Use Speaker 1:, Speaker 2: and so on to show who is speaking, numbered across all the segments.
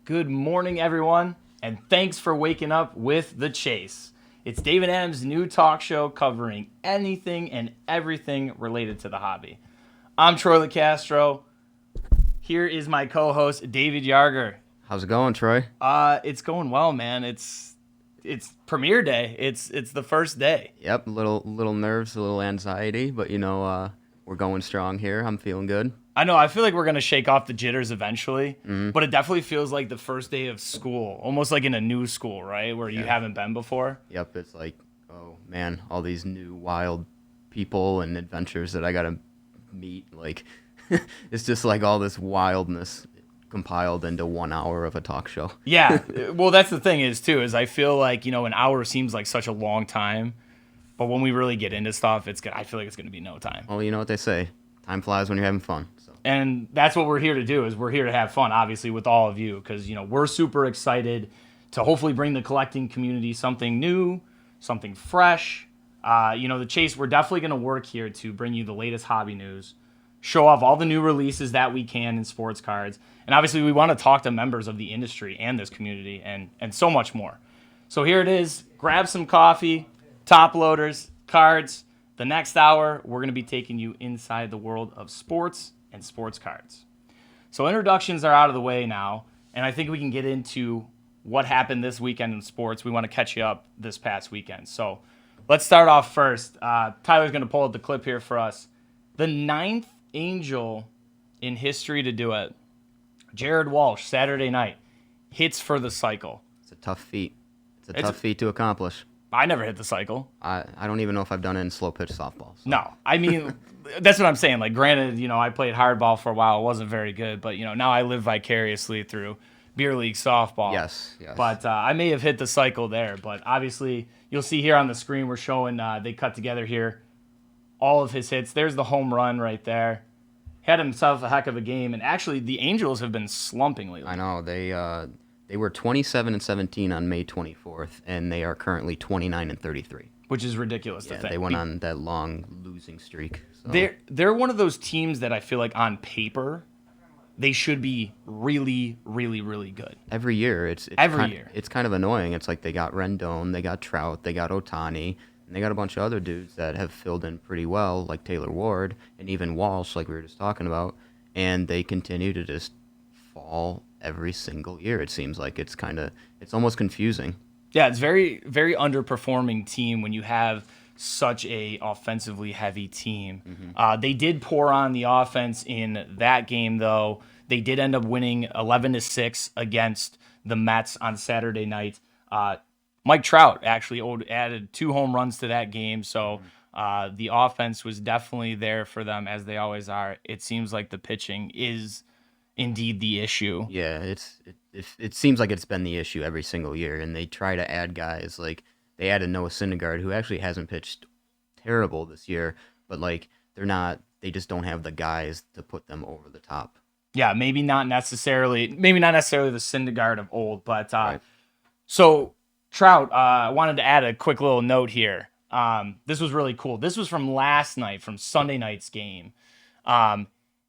Speaker 1: Good morning, everyone, and thanks for waking up with The Chase. It's David M's new talk show covering anything and everything related to the hobby. I'm Troy LeCastro. Here is my co-host, David Yarger.
Speaker 2: How's it going, Troy?
Speaker 1: It's going well, man. It's premiere day. It's the first day.
Speaker 2: Yep, little nerves, a little anxiety, but we're going strong here. I'm feeling good.
Speaker 1: I know. I feel like we're going to shake off the jitters eventually, but it definitely feels like the first day of school, almost like in a new school, right, where you haven't been before.
Speaker 2: Yep, it's like, oh, man, all these new wild people and adventures that I got to meet. Like, it's just like all this wildness compiled into 1 hour of a talk show.
Speaker 1: Yeah. Well, that's the thing is I feel like, an hour seems like such a long time, but when we really get into stuff, I feel like it's going to be no time.
Speaker 2: Well, you know what they say. Time flies when you're having fun. So.
Speaker 1: And that's what we're here to do, is we're here to have fun, obviously, with all of you, because, we're super excited to hopefully bring the collecting community something new, something fresh. The Chase, we're definitely going to work here to bring you the latest hobby news, show off all the new releases that we can in sports cards, and obviously we want to talk to members of the industry and this community and so much more. So here it is. Grab some coffee, top loaders, cards. The next hour, we're going to be taking you inside the world of sports and sports cards. So introductions are out of the way now, and I think we can get into what happened this weekend in sports. We want to catch you up this past weekend. So let's start off first. Tyler's going to pull up the clip here for us. The 9th Angel in history to do it. Jared Walsh, Saturday night, hits for the cycle.
Speaker 2: It's a tough feat. It's a tough feat to accomplish.
Speaker 1: I never hit the cycle.
Speaker 2: I don't even know if I've done it in slow pitch softball. So.
Speaker 1: No, I mean, that's what I'm saying. Like, granted, I played hardball for a while. It wasn't very good, but, now I live vicariously through beer league softball.
Speaker 2: Yes.
Speaker 1: But I may have hit the cycle there. But obviously, you'll see here on the screen, we're showing they cut together here all of his hits. There's the home run right there. Had himself a heck of a game. And actually, the Angels have been slumping lately.
Speaker 2: I know. They were 27-17 on May 24th, and they are currently 29-33.
Speaker 1: Which is ridiculous to think.
Speaker 2: They went on that long losing streak.
Speaker 1: So. They're one of those teams that I feel like on paper they should be really, really, really good.
Speaker 2: Every year. It's kind of annoying. It's like they got Rendon, they got Trout, they got Ohtani, and they got a bunch of other dudes that have filled in pretty well, like Taylor Ward and even Walsh, like we were just talking about, and they continue to just fall every single year. It seems like it's almost confusing.
Speaker 1: Yeah, it's very, very underperforming team when you have such a offensively heavy team. Mm-hmm. They did pour on the offense in that game, though. They did end up winning 11-6 against the Mets on Saturday night. Mike Trout actually added 2 home runs to that game, so the offense was definitely there for them, as they always are. It seems like the pitching is indeed the issue.
Speaker 2: Yeah, it seems like it's been the issue every single year, and they try to add guys. Like, they added Noah Syndergaard, who actually hasn't pitched terrible this year, but they just don't have the guys to put them over the top.
Speaker 1: Yeah, maybe not necessarily the Syndergaard of old, but
Speaker 2: right.
Speaker 1: So Trout, I wanted to add a quick little note here. This was really cool. This was from last night, from Sunday night's game.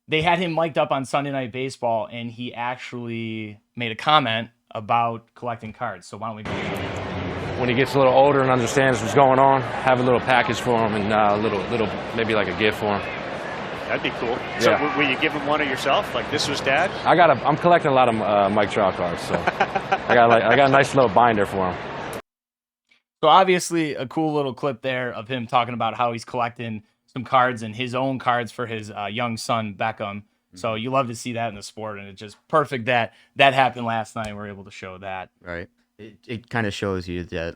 Speaker 1: They had him mic'd up on Sunday Night Baseball, and he actually made a comment about collecting cards. So why don't we go through it?
Speaker 3: When he gets a little older and understands what's going on, have a little package for him and a little maybe like a gift for him.
Speaker 4: That'd be cool.
Speaker 3: Yeah.
Speaker 4: So will you give him one of yourself? Like, this was Dad?
Speaker 3: I'm collecting a lot of Mike Trout cards, so I got a nice little binder for him.
Speaker 1: So obviously a cool little clip there of him talking about how he's collecting some cards and his own cards for his young son, Beckham. So you love to see that in the sport, and it's just perfect that happened last night and we're able to show that.
Speaker 2: Right. It kind of shows you that,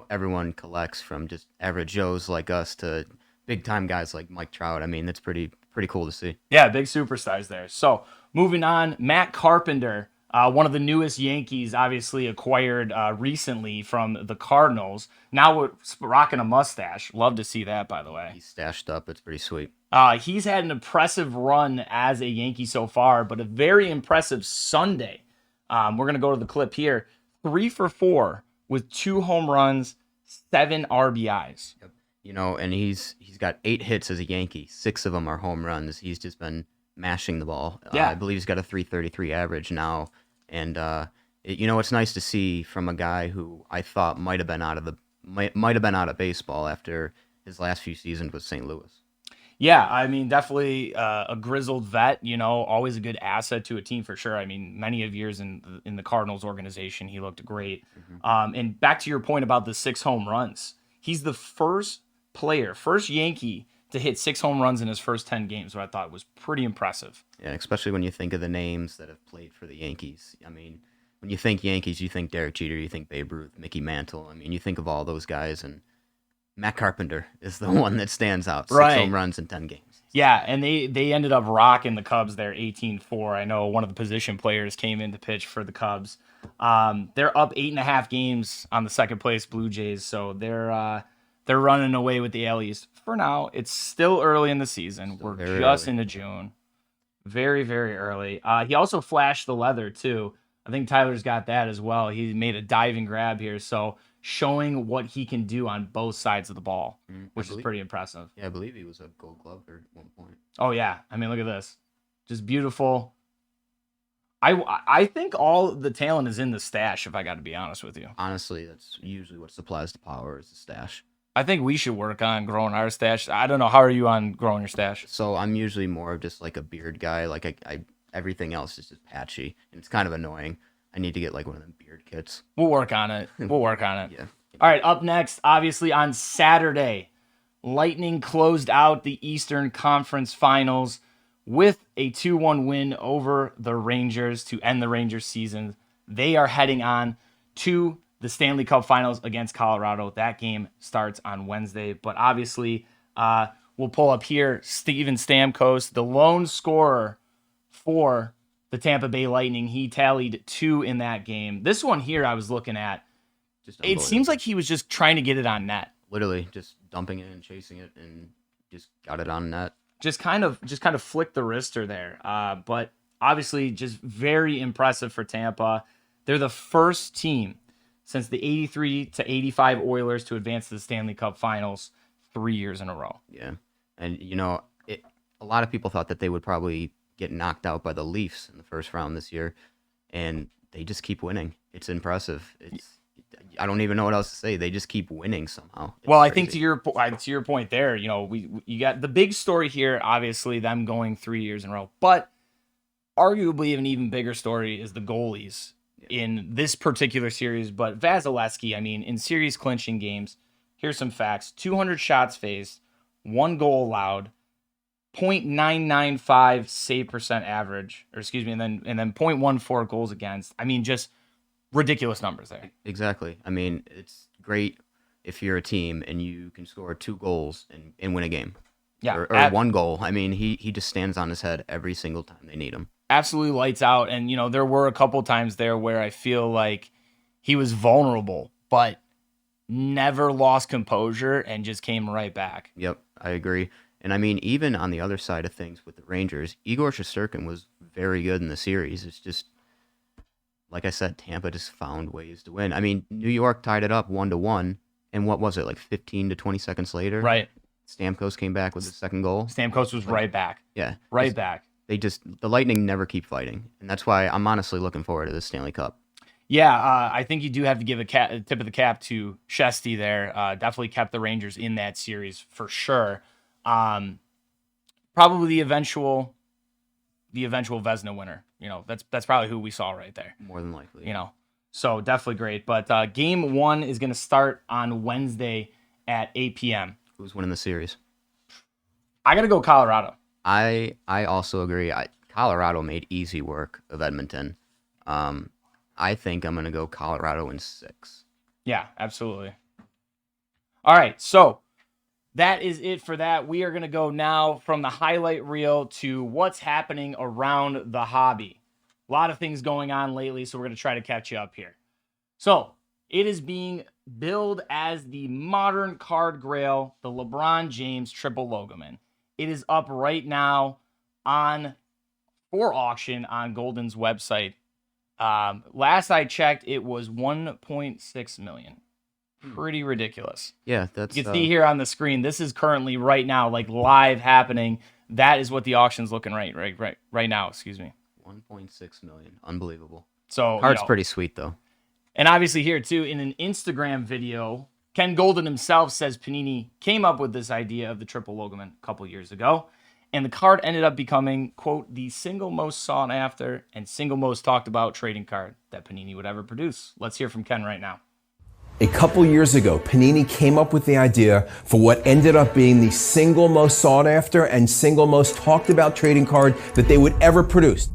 Speaker 2: everyone collects, from just average Joes like us to big-time guys like Mike Trout. I mean, that's pretty cool to see.
Speaker 1: Yeah, big superstars there. So moving on, Matt Carpenter, one of the newest Yankees, obviously acquired recently from the Cardinals. Now rocking a mustache. Love to see that, by the way.
Speaker 2: He's stashed up. It's pretty sweet.
Speaker 1: He's had an impressive run as a Yankee so far, but a very impressive Sunday. We're going to go to the clip here. 3 for 4 with 2 home runs, 7 RBIs.
Speaker 2: Yep. And he's got 8 hits as a Yankee. 6 of them are home runs. He's just been mashing the ball.
Speaker 1: Yeah.
Speaker 2: I believe he's got a .333 average now, and It's nice to see from a guy who I thought might have been out of baseball after his last few seasons with St. Louis.
Speaker 1: Yeah, I mean, definitely a grizzled vet, always a good asset to a team for sure. I mean, many of years in the Cardinals organization, he looked great. And back to your point about the 6 home runs, he's the first Yankee to hit 6 home runs in his first 10 games, what I thought was pretty impressive.
Speaker 2: Yeah, especially when you think of the names that have played for the Yankees. I mean, when you think Yankees, you think Derek Jeter, you think Babe Ruth, Mickey Mantle. I mean, you think of all those guys, and Matt Carpenter is the one that stands out. 6 home runs in 10 games.
Speaker 1: Yeah, and they ended up rocking the Cubs there 18-4. I know one of the position players came in to pitch for the Cubs. They're up 8.5 games on the second place Blue Jays, so they're running away with the AL East for now. It's still early in the season. We're just into June. Very, very early. He also flashed the leather, too. I think Tyler's got that as well. He made a diving grab here, so showing what he can do on both sides of the ball, which is pretty impressive.
Speaker 2: Yeah, I believe he was a Gold Glover at one point.
Speaker 1: Oh, yeah. I mean, look at this. Just beautiful. I think all the talent is in the stash, if I got to be honest with you.
Speaker 2: Honestly, that's usually what supplies the power is the stash.
Speaker 1: I think we should work on growing our stash. I don't know. How are you on growing your stash?
Speaker 2: So I'm usually more of just like a beard guy. Like I everything else is just patchy, and it's kind of annoying. I need to get like one of them beard kits.
Speaker 1: We'll work on it. Yeah.
Speaker 2: All
Speaker 1: right, up next, obviously on Saturday, Lightning closed out the Eastern Conference Finals with a 2-1 win over the Rangers to end the Rangers season. They are heading on to the Stanley Cup Finals against Colorado. That game starts on Wednesday, but obviously we'll pull up here Steven Stamkos, the lone scorer for the Tampa Bay Lightning. He tallied 2 in that game. This one here I was looking at, it seems like he was just trying to get it on net.
Speaker 2: Literally just dumping it and chasing it and just got it on net.
Speaker 1: Just kind of flicked the wrister there. But obviously just very impressive for Tampa. They're the first team since the 83 to 85 Oilers to advance to the Stanley Cup Finals 3 years in a row.
Speaker 2: Yeah. And, a lot of people thought that they would probably get knocked out by the Leafs in the first round this year, and they just keep winning. It's impressive. I don't even know what else to say. They just keep winning somehow.
Speaker 1: Well, I think to your point there, you got the big story here, obviously them going 3 years in a row, but arguably an even bigger story is the goalies in this particular series. But Vasilevsky, I mean, in series clinching games, here's some facts: 200 shots faced, 1 goal allowed, .995 save percent average, and then 0.14 goals against. I mean, just ridiculous numbers there.
Speaker 2: Exactly. I mean, it's great if you're a team and you can score 2 goals and win a game.
Speaker 1: Yeah.
Speaker 2: Or 1 goal. I mean, he just stands on his head every single time they need him.
Speaker 1: Absolutely lights out. And, there were a couple times there where I feel like he was vulnerable, but never lost composure and just came right back.
Speaker 2: Yep, I agree. And I mean, even on the other side of things with the Rangers, Igor Shesterkin was very good in the series. It's just, like I said, Tampa just found ways to win. I mean, New York tied it up 1-1, and what was it, like 15 to 20 seconds later?
Speaker 1: Right.
Speaker 2: Stamkos came back with the second goal.
Speaker 1: Stamkos was right back.
Speaker 2: Yeah.
Speaker 1: Right back.
Speaker 2: The Lightning never keep fighting, and that's why I'm honestly looking forward to the Stanley Cup.
Speaker 1: Yeah, I think you do have to give a tip of the cap to Shesty there. Definitely kept the Rangers in that series for sure. Probably the eventual Vezina winner. That's probably who we saw right there.
Speaker 2: More than likely.
Speaker 1: So definitely great. But game 1 is going to start on Wednesday at 8 p.m.
Speaker 2: Who's winning the series?
Speaker 1: I got to go Colorado.
Speaker 2: I also agree. Colorado made easy work of Edmonton. I think I'm going to go Colorado in 6.
Speaker 1: Yeah, absolutely. All right, so that is it for that. We are going to go now from the highlight reel to what's happening around the hobby. A lot of things going on lately, so we're going to try to catch you up here. So it is being billed as the modern card grail, the LeBron James triple Logan. It is up right now for auction on Golden's website. Last I checked, it was $1.6 million. Pretty ridiculous.
Speaker 2: Yeah, that's.
Speaker 1: You can see here on the screen. This is currently right now, like live happening. That is what the auction's looking right now. Excuse me.
Speaker 2: 1.6 million. Unbelievable.
Speaker 1: So
Speaker 2: Card's pretty sweet though.
Speaker 1: And obviously here too, in an Instagram video, Ken Golden himself says Panini came up with this idea of the triple Logan a couple years ago. And the card ended up becoming, quote, the single most sought after and single most talked about trading card that Panini would ever produce. Let's hear from Ken right now.
Speaker 5: A couple years ago, Panini came up with the idea for what ended up being the single most sought after and single most talked about trading card that they would ever produce.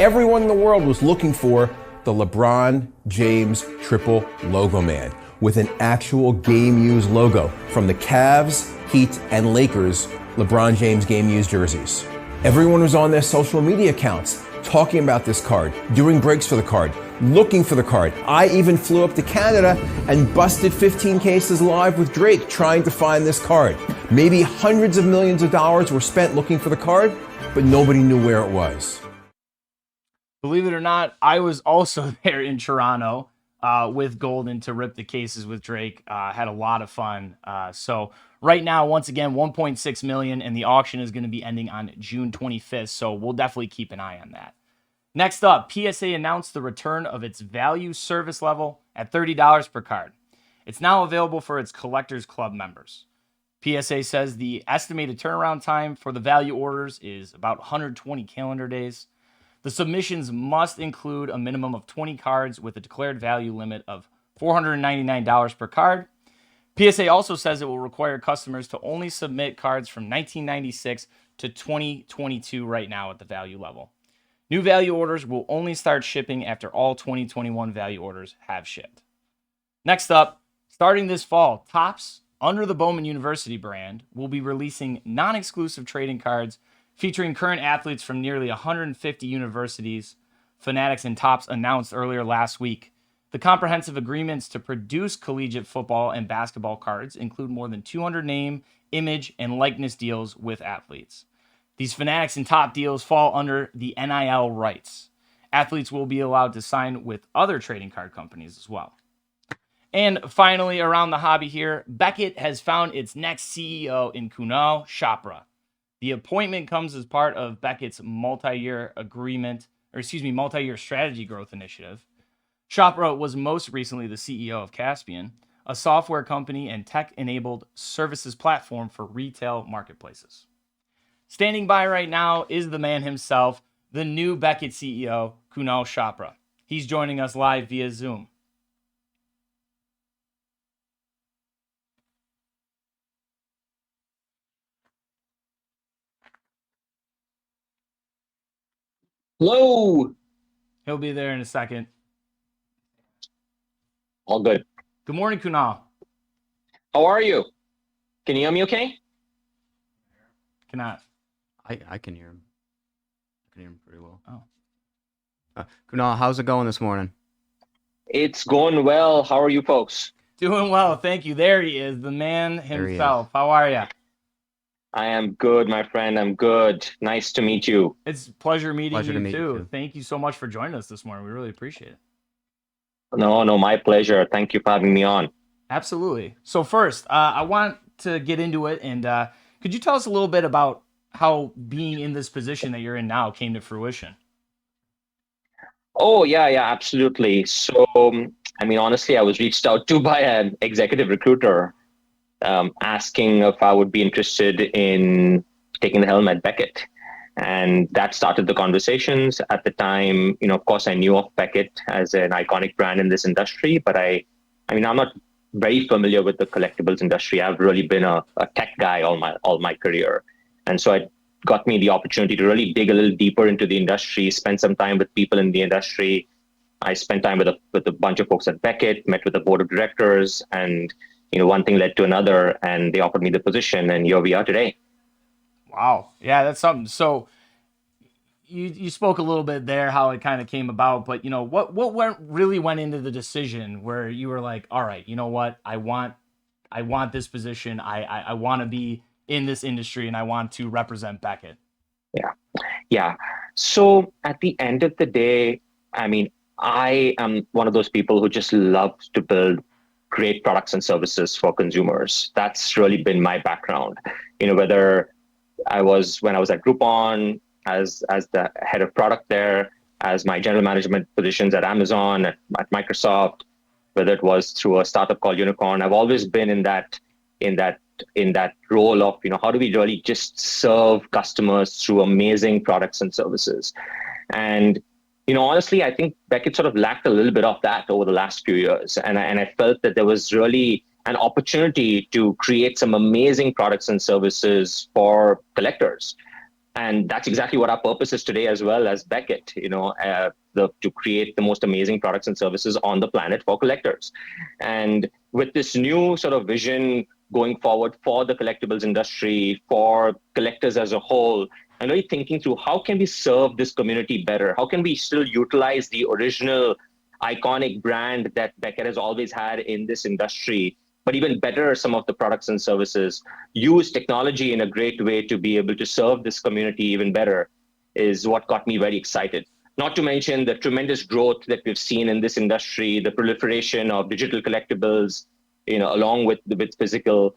Speaker 5: Everyone in the world was looking for the LeBron James triple logo man with an actual game-used logo from the Cavs, Heat, and Lakers LeBron James game-used jerseys. Everyone was on their social media accounts talking about this card, doing breaks for the card, looking for the card. I even flew up to Canada and busted 15 cases live with Drake trying to find this card. Maybe hundreds of millions of dollars were spent looking for the card, but nobody knew where it was.
Speaker 1: Believe it or not, I was also there in Toronto with Golden to rip the cases with Drake. Had a lot of fun. So right now, once again, 1.6 million, and the auction is going to be ending on June 25th. So we'll definitely keep an eye on that. Next up, PSA announced the return of its value service level at $30 per card. It's now available for its Collectors Club members. PSA says the estimated turnaround time for the value orders is about 120 calendar days. The submissions must include a minimum of 20 cards with a declared value limit of $499 per card. PSA also says it will require customers to only submit cards from 1996 to 2022 right now at the value level. New value orders will only start shipping after all 2021 value orders have shipped. Next up, starting this fall, Topps, under the Bowman University brand, will be releasing non-exclusive trading cards featuring current athletes from nearly 150 universities. Fanatics and Topps announced earlier last week. The comprehensive agreements to produce collegiate football and basketball cards include more than 200 name, image, and likeness deals with athletes. These Fanatics and Top deals fall under the NIL rights. Athletes will be allowed to sign with other trading card companies as well. And finally, around the hobby here, Beckett has found its next CEO in Kunal Chopra. The appointment comes as part of Beckett's multi-year strategy growth initiative. Chopra was most recently the CEO of Caspian, a software company and tech-enabled services platform for retail marketplaces. Standing by right now is the man himself, the new Beckett CEO, Kunal Chopra. He's joining us live via Zoom.
Speaker 6: Hello.
Speaker 1: He'll be there in a second.
Speaker 6: All good.
Speaker 1: Good morning, Kunal.
Speaker 6: How are you? Can you hear me okay?
Speaker 1: Cannot.
Speaker 2: I can hear him. I can hear him pretty well.
Speaker 1: Oh.
Speaker 2: Kunal, how's it going this morning?
Speaker 6: It's going well. How are you folks?
Speaker 1: Doing well, thank you. There he is, the man himself. How are you?
Speaker 6: I am good, my friend. I'm good. Nice to meet you.
Speaker 1: It's a pleasure meeting
Speaker 2: Pleasure to
Speaker 1: you
Speaker 2: meet you
Speaker 1: too.
Speaker 2: too.
Speaker 1: Thank you so much for joining us this morning. We really appreciate it.
Speaker 6: No, my pleasure. Thank you for having me on.
Speaker 1: Absolutely. So first, I want to get into it, and could you tell us a little bit about how being in this position that you're in now came to fruition?
Speaker 6: Oh, yeah, absolutely. So, honestly, I was reached out to by an executive recruiter asking if I would be interested in taking the helm at Beckett. And that started the conversations. At the time, of course, I knew of Beckett as an iconic brand in this industry, but I'm not very familiar with the collectibles industry. I've really been a tech guy all my career. And so it got me the opportunity to really dig a little deeper into the industry, spend some time with people in the industry. I spent time with a bunch of folks at Beckett, met with the board of directors, and one thing led to another, and they offered me the position, and here we are today.
Speaker 1: Wow. Yeah, that's something. So you spoke a little bit there how it kind of came about, but what really went into the decision where you were like, all right, you know what? I want this position. I want to be in this industry, and I want to represent Beckett.
Speaker 6: Yeah. So at the end of the day, I am one of those people who just loves to build great products and services for consumers. That's really been my background. Whether when I was at Groupon as the head of product there, as my general management positions at Amazon, at Microsoft, whether it was through a startup called Unicorn. I've always been in that role of, how do we really just serve customers through amazing products and services. And honestly, I think Beckett sort of lacked a little bit of that over the last few years. And I felt that there was really an opportunity to create some amazing products and services for collectors. And that's exactly what our purpose is today as well as Beckett, to create the most amazing products and services on the planet for collectors. And with this new sort of vision going forward for the collectibles industry, for collectors as a whole, I'm really thinking through how can we serve this community better? How can we still utilize the original iconic brand that Beckett has always had in this industry, but even better some of the products and services, use technology in a great way to be able to serve this community even better, is what got me very excited. Not to mention the tremendous growth that we've seen in this industry, the proliferation of digital collectibles, along with physical,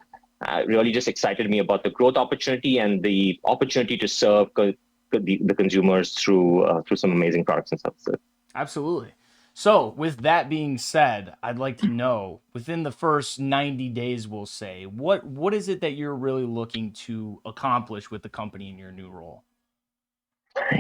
Speaker 6: really just excited me about the growth opportunity and the opportunity to serve the consumers through some amazing products and services.
Speaker 1: Absolutely. So with that being said, I'd like to know, within the first 90 days, we'll say, what is it that you're really looking to accomplish with the company in your new role?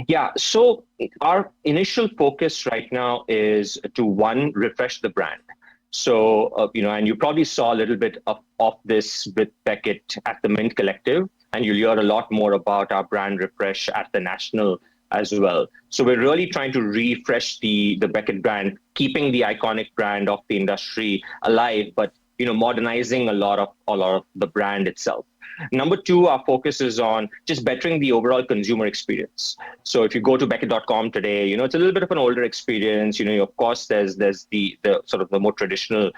Speaker 6: Yeah, so our initial focus right now is to, one, refresh the brand. So, and you probably saw a little bit of this with Beckett at the Mint Collective, and you'll hear a lot more about our brand refresh at the National as well. So we're really trying to refresh the Beckett brand, keeping the iconic brand of the industry alive, but modernizing a lot of the brand itself. Number two, our focus is on just bettering the overall consumer experience. So if you go to Beckett.com today, it's a little bit of an older experience. Of course, there's the sort of the more traditional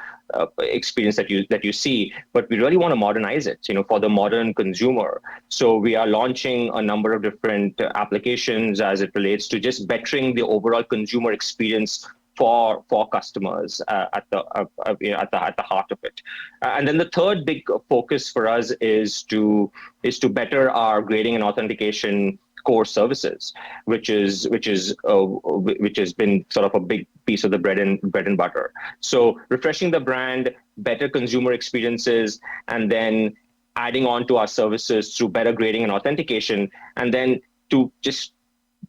Speaker 6: experience that you see, but we really want to modernize it, for the modern consumer. So we are launching a number of different applications as it relates to just bettering the overall consumer experience for customers at the heart of it. And then the third big focus for us is to better our grading and authentication core services, which has been sort of a big piece of the bread and butter. So refreshing the brand, better consumer experiences, and then adding on to our services through better grading and authentication, and then to just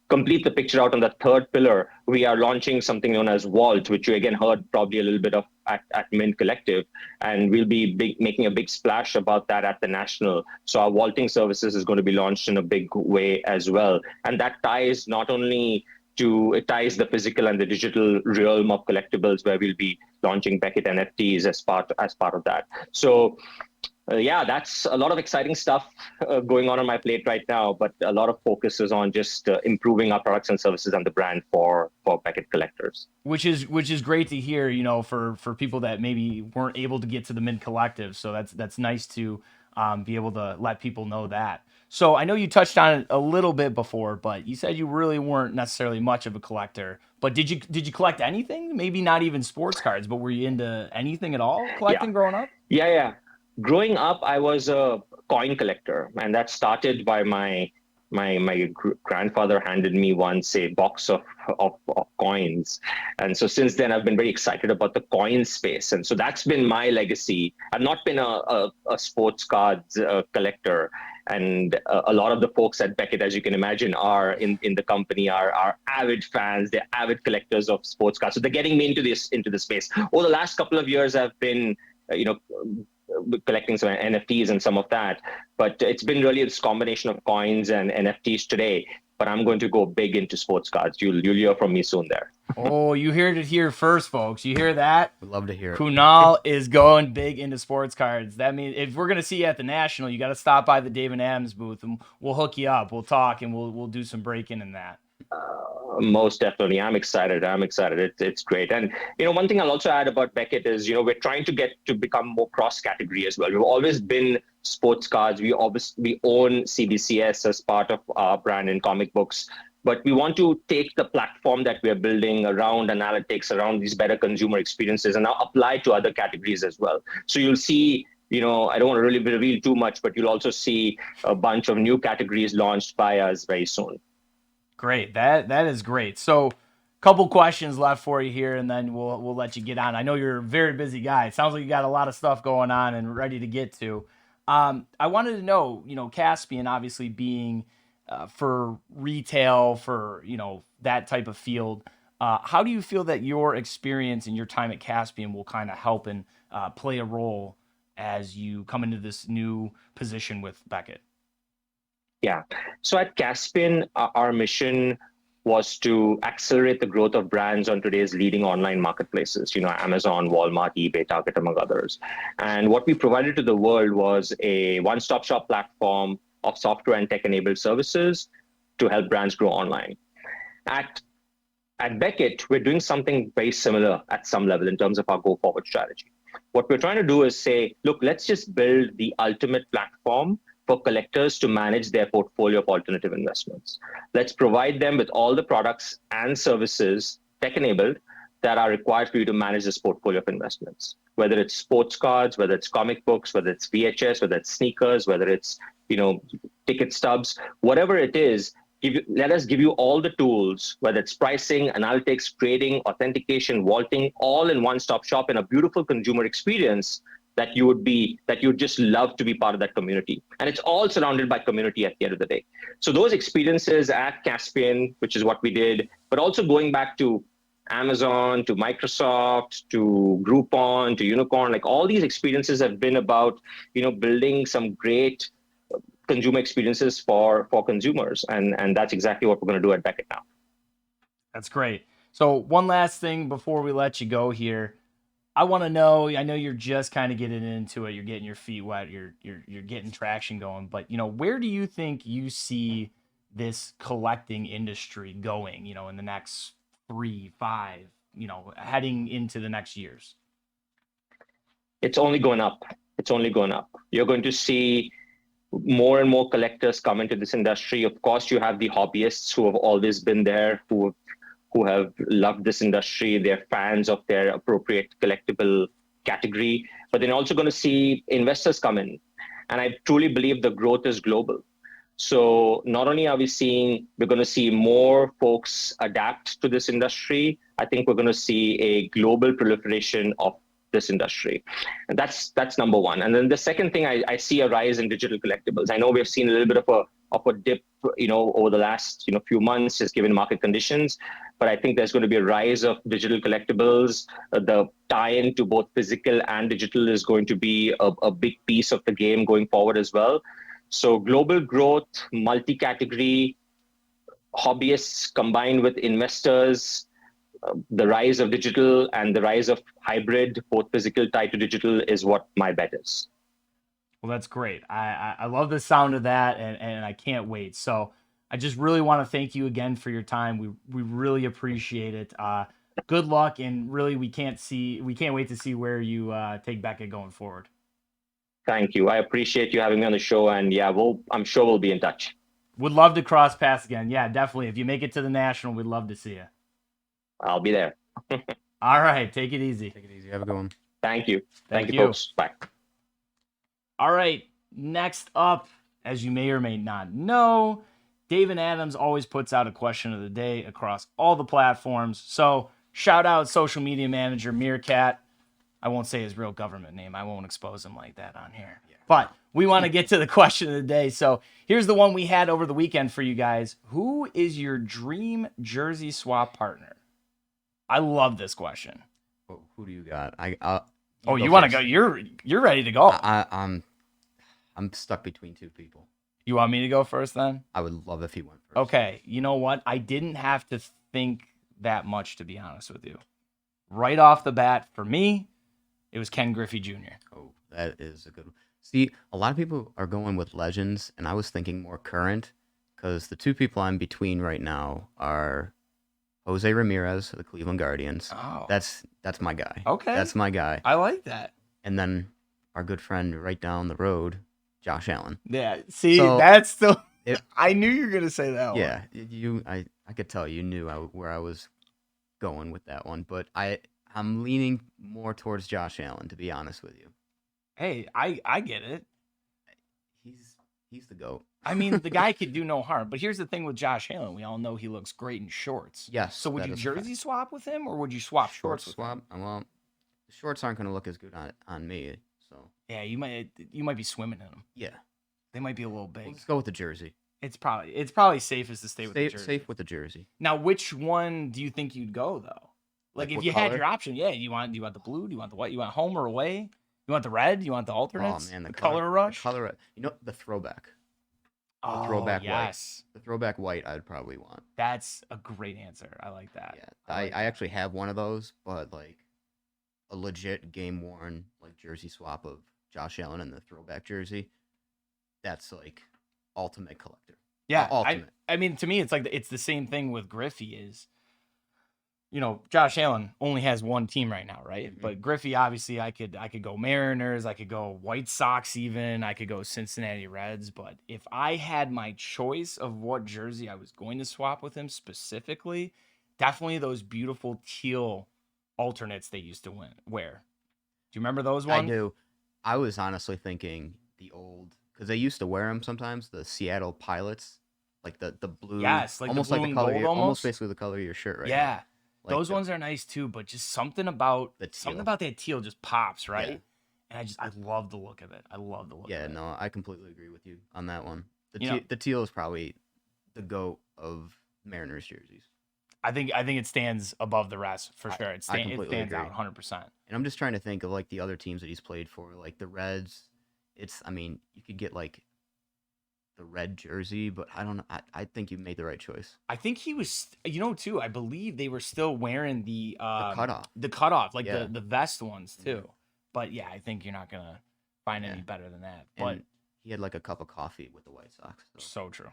Speaker 6: complete the picture out on the third pillar, we are launching something known as Vault, which you again heard probably a little bit of at Mint Collective, and we'll be making a big splash about that at the National. So our vaulting services is going to be launched in a big way as well, and that ties not only it ties the physical and the digital realm of collectibles, where we'll be launching Beckett NFTs as part of that. So. That's a lot of exciting stuff going on my plate right now, but a lot of focus is on just improving our products and services and the brand for Beckett collectors.
Speaker 1: Which is great to hear, for people that maybe weren't able to get to the Mint Collective. So that's nice to be able to let people know that. So I know you touched on it a little bit before, but you said you really weren't necessarily much of a collector. But did you collect anything? Maybe not even sports cards, but were you into anything at all collecting growing up?
Speaker 6: Yeah. Growing up, I was a coin collector, and that started by my grandfather handed me once a box of coins. And so since then, I've been very excited about the coin space. And so that's been my legacy. I've not been a sports cards collector. And a lot of the folks at Beckett, as you can imagine, are in the company are avid fans. They're avid collectors of sports cards. So they're getting me into the space. Over the last couple of years, I've been, collecting some NFTs and some of that, but it's been really this combination of coins and NFTs today. But I'm going to go big into sports cards. You'll hear from me soon there.
Speaker 1: Oh, you heard it here first, folks. You hear that?
Speaker 2: We'd love to hear it.
Speaker 1: Kunal is going big into sports cards. That means if we're gonna see you at the National, you got to stop by the Dave and Adams booth, and we'll hook you up. We'll talk, and we'll do some break-in in that.
Speaker 6: Most definitely. I'm excited. It's great. And, one thing I'll also add about Beckett is, we're trying to get to become more cross-category as well. We've always been sports cards. We own CBCS as part of our brand in comic books. But we want to take the platform that we are building around analytics, around these better consumer experiences, and now apply to other categories as well. So you'll see, I don't want to really reveal too much, but you'll also see a bunch of new categories launched by us very soon.
Speaker 1: Great. That is great. So couple questions left for you here, and then we'll let you get on. I know you're a very busy guy. It sounds like you got a lot of stuff going on and ready to get to. I wanted to know, Caspian obviously being for retail, for that type of field. How do you feel that your experience and your time at Caspian will kind of help and play a role as you come into this new position with Beckett?
Speaker 6: Yeah. So at Caspian, our mission was to accelerate the growth of brands on today's leading online marketplaces, Amazon, Walmart, eBay, Target, among others. And what we provided to the world was a one-stop shop platform of software and tech-enabled services to help brands grow online. At Beckett, we're doing something very similar at some level in terms of our go-forward strategy. What we're trying to do is say, look, let's just build the ultimate platform for collectors to manage their portfolio of alternative investments. Let's provide them with all the products and services, tech-enabled, that are required for you to manage this portfolio of investments. Whether it's sports cards, whether it's comic books, whether it's VHS, whether it's sneakers, whether it's ticket stubs, whatever it is, let us give you all the tools, whether it's pricing, analytics, trading, authentication, vaulting, all in one-stop shop in a beautiful consumer experience that you'd just love to be part of that community. And it's all surrounded by community at the end of the day. So those experiences at Caspian, which is what we did, but also going back to Amazon, to Microsoft, to Groupon, to Unicorn, like all these experiences have been about, building some great consumer experiences for consumers. And that's exactly what we're going to do at Beckett now.
Speaker 1: That's great. So one last thing before we let you go here. I want to know, I know you're just kind of getting into it. You're getting your feet wet. You're getting traction going. But, where do you think you see this collecting industry going, in the next 3, 5, heading into the next years?
Speaker 6: It's only going up. It's only going up. You're going to see more and more collectors come into this industry. Of course, you have the hobbyists who have always been there, who have loved this industry. They're fans of their appropriate collectible category. But then you're also going to see investors come in. And I truly believe the growth is global. So not only are we're going to see more folks adapt to this industry, I think we're going to see a global proliferation of this industry. And that's number one. And then the second thing, I see a rise in digital collectibles. I know we've seen a little bit of a dip, over the last, few months, just given market conditions. But I think there's going to be a rise of digital collectibles. The tie-in to both physical and digital is going to be a big piece of the game going forward as well. So global growth, multi-category, hobbyists combined with investors, the rise of digital and the rise of hybrid, both physical tied to digital, is what my bet is.
Speaker 1: Well, that's great. I love the sound of that, and I can't wait. So I just really want to thank you again for your time. We really appreciate it. Good luck, and really we can't wait to see where you take Beckett going forward.
Speaker 6: Thank you. I appreciate you having me on the show, and yeah, I'm sure we'll be in touch.
Speaker 1: Would love to cross paths again. Yeah, definitely. If you make it to the National, we'd love to see you.
Speaker 6: I'll be there.
Speaker 1: All right. Take it easy.
Speaker 2: Take it easy. Have a good one.
Speaker 6: Thank you. Thank you, folks. Bye.
Speaker 1: All right. Next up, as you may or may not know, David Adams always puts out a question of the day across all the platforms. So shout out social media manager Meerkat. I won't say his real government name. I won't expose him like that on here. Yeah. But we want to get to the question of the day. So here's the one we had over the weekend for you guys. Who is your dream jersey swap partner? I love this question.
Speaker 2: Well, who do you got?
Speaker 1: You want to go? You're ready to go.
Speaker 2: I'm stuck between two people.
Speaker 1: You want me to go first then?
Speaker 2: I would love if he went first.
Speaker 1: Okay. You know what? I didn't have to think that much, to be honest with you. Right off the bat, for me, it was Ken Griffey Jr.
Speaker 2: Oh, that is a good one. See, a lot of people are going with legends, and I was thinking more current, because the two people I'm between right now are Jose Ramirez of the Cleveland Guardians.
Speaker 1: Oh.
Speaker 2: That's my guy.
Speaker 1: Okay.
Speaker 2: That's my guy.
Speaker 1: I like that.
Speaker 2: And then our good friend right down the road, Josh Allen.
Speaker 1: Yeah. See,
Speaker 2: So,
Speaker 1: that's still... I knew you were going to say that one.
Speaker 2: Yeah. I could tell you knew where I was going with that one. But I'm leaning more towards Josh Allen, to be honest with you.
Speaker 1: Hey, I get it.
Speaker 2: He's the GOAT.
Speaker 1: I mean, the guy could do no harm. But here's the thing with Josh Allen. We all know he looks great in shorts.
Speaker 2: Yes.
Speaker 1: So would you jersey swap with him, or would you swap shorts with him?
Speaker 2: Well, the shorts aren't going to look as good on me. So
Speaker 1: Yeah, you might be swimming in them.
Speaker 2: yeah,
Speaker 1: They might be a little big.
Speaker 2: let's go with the jersey.
Speaker 1: It's probably safest to stay with the jersey.
Speaker 2: Safe with the jersey.
Speaker 1: Now, which one do you think you'd go though? Like if
Speaker 2: what
Speaker 1: you had
Speaker 2: color?
Speaker 1: your option, do you want the blue? Do you want the white? You want home or away? You want the red? You want the alternates?
Speaker 2: Oh man,
Speaker 1: the color rush.
Speaker 2: The throwback.
Speaker 1: Oh,
Speaker 2: throwback
Speaker 1: yes.
Speaker 2: white. The throwback white I'd probably want.
Speaker 1: That's a great answer. I like that.
Speaker 2: Yeah, I actually have one of those, but like a legit game worn like jersey swap of Josh Allen and the throwback jersey. That's like ultimate collector.
Speaker 1: Yeah,
Speaker 2: ultimate.
Speaker 1: I mean, to me, it's like it's the same thing with Griffey. Is Josh Allen only has one team right now, right?
Speaker 2: Mm-hmm.
Speaker 1: But Griffey, obviously, I could go Mariners, I could go White Sox, even I could go Cincinnati Reds. But if I had my choice of what jersey I was going to swap with him specifically, definitely those beautiful teal alternates they used to wear. Do you remember those ones?
Speaker 2: I do. I was honestly thinking the old, because they used to wear them sometimes. The Seattle Pilots, like the blue.
Speaker 1: Yes, like
Speaker 2: almost
Speaker 1: the blue
Speaker 2: like the
Speaker 1: and
Speaker 2: color,
Speaker 1: gold
Speaker 2: almost
Speaker 1: almost?
Speaker 2: basically the color of your shirt, right?
Speaker 1: Yeah.
Speaker 2: Like
Speaker 1: Those ones are nice too, but just something about
Speaker 2: The teal.
Speaker 1: that teal just pops, right?
Speaker 2: Yeah.
Speaker 1: And I love the look of it. I love the look
Speaker 2: Yeah,
Speaker 1: of it.
Speaker 2: no, I completely agree with you on that one.
Speaker 1: You know-
Speaker 2: The teal is probably the GOAT of Mariners jerseys.
Speaker 1: I think it stands above the rest for sure. It
Speaker 2: completely
Speaker 1: stands
Speaker 2: agree.
Speaker 1: out 100%.
Speaker 2: And I'm just trying to think of like the other teams that he's played for, like the Reds. You could get like the red jersey, but I don't know. I think you made the right choice.
Speaker 1: I think he was, too. I believe they were still wearing the
Speaker 2: cutoff.
Speaker 1: the cutoff, like
Speaker 2: Yeah.
Speaker 1: the vest ones too. But yeah, I think you're not gonna find any better than that. But
Speaker 2: And he had like a cup of coffee with the White Sox. So.
Speaker 1: so true.